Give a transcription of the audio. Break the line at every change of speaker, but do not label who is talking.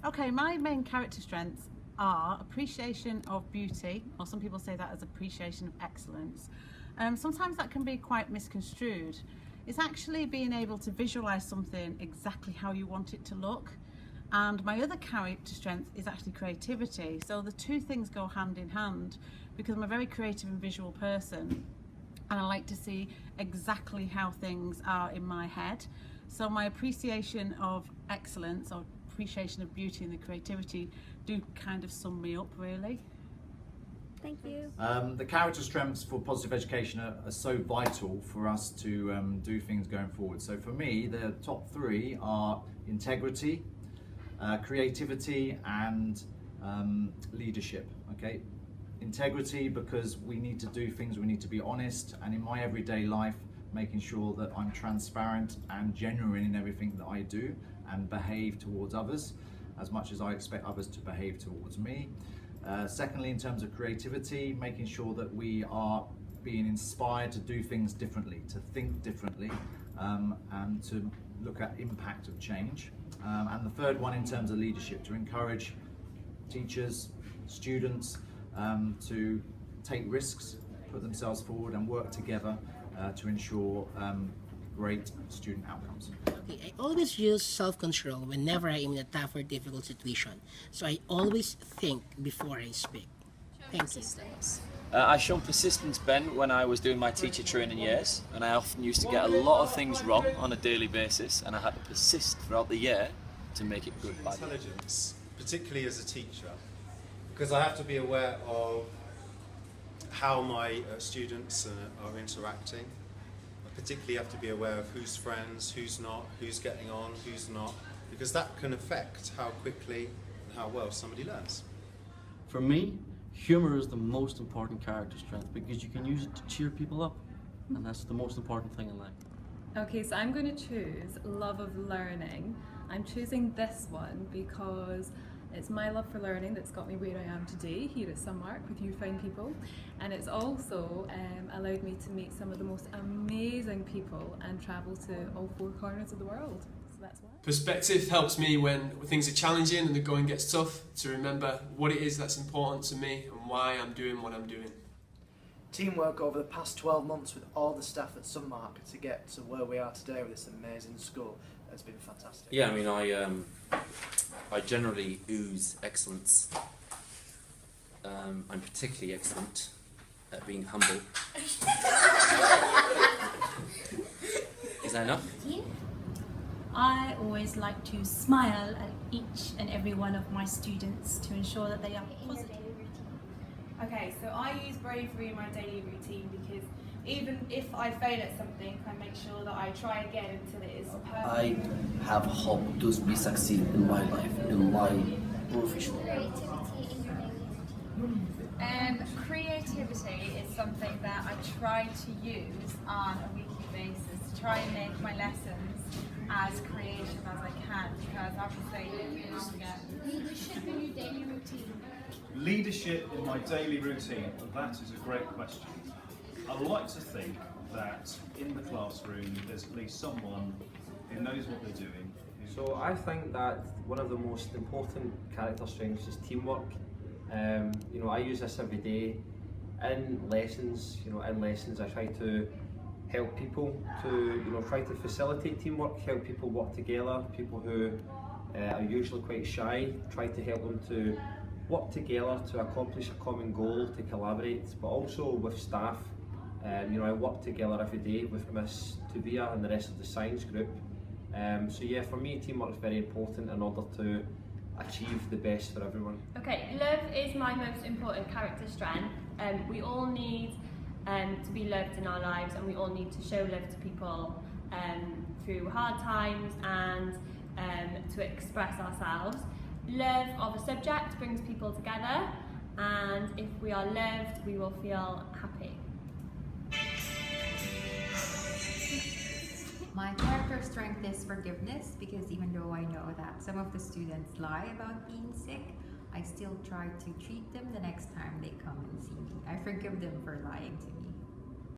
Okay, my main character strengths are appreciation of beauty, or some people say that as appreciation of excellence. Sometimes that can be quite misconstrued. It's actually being able to visualize something exactly how you want it to look. And my other character strength is actually creativity. So the two things go hand in hand because I'm a very creative and visual person, and I like to see exactly how things are in my head. So my appreciation of excellence, or appreciation of beauty and the creativity, do kind of sum me up, really.
Thank you.
The character strengths for positive education are so vital for us to do things going forward. So for me, the top three are integrity, creativity, and leadership. Okay, integrity, because we need to do things, we need to be honest, and in my everyday life, making sure that I'm transparent and genuine in everything that I do and behave towards others as much as I expect others to behave towards me. Secondly, in terms of creativity, making sure that we are being inspired to do things differently, to think differently, and to look at impact of change. And the third one, in terms of leadership, to encourage teachers, students to take risks, put themselves forward and work together to ensure great student outcomes.
Okay, I always use self-control whenever I am in a tough or difficult situation. So I always think before I speak. Thank you.
I showed persistence, Ben, when I was doing my teacher training years, and I often used to get a lot of things wrong on a daily basis, and I had to persist throughout the year to make it good by the end.
Intelligence, particularly as a teacher, because I have to be aware of how my students are interacting. I particularly have to be aware of who's friends, who's not, who's getting on, who's not, because that can affect how quickly and how well somebody learns.
For me, humour is the most important character strength because you can use it to cheer people up, and that's the most important thing in life.
Okay, so I'm going to choose love of learning. I'm choosing this one because it's my love for learning that's got me where I am today here at Sunmarke with you fine people, and it's also allowed me to meet some of the most amazing people and travel to all four corners of the world. So that's why.
Perspective helps me when things are challenging and the going gets tough, to remember what it is that's important to me and why I'm doing what I'm doing.
Teamwork over the past 12 months with all the staff at Sunmarke to get to where we are today with this amazing school has been fantastic.
Yeah, I mean, I generally ooze excellence. I'm particularly excellent at being humble. Is that enough?
I always like to smile at each and every one of my students to ensure that they are positive.
Okay, so I use bravery in my daily routine because even if I fail at something, I make sure that I try again until it is perfect.
I have hope to be succeed in my life, in my profession.
Creativity is something that I try to use on a weekly basis to try and make my lessons as creative as I can, because obviously
leadership in your daily routine.
Leadership in my daily routine, that is a great question. I like to think that in the classroom there's at least someone who knows what they're doing.
So I think that one of the most important character strengths is teamwork. You know, I use this every day in lessons. You know, in lessons I try to help people to, try to facilitate teamwork, help people work together. People who are usually quite shy, try to help them to work together to accomplish a common goal, to collaborate, but also with staff. I work together every day with Miss Tuvia and the rest of the science group. So yeah, for me, teamwork is very important in order to achieve the best for everyone.
Okay, love is my most important character strength. We all need to be loved in our lives, and we all need to show love to people through hard times and to express ourselves. Love of a subject brings people together, and if we are loved, we will feel happy.
My character strength is forgiveness, because even though I know that some of the students lie about being sick, I still try to treat them the next time they come and see me. I forgive them for lying to me.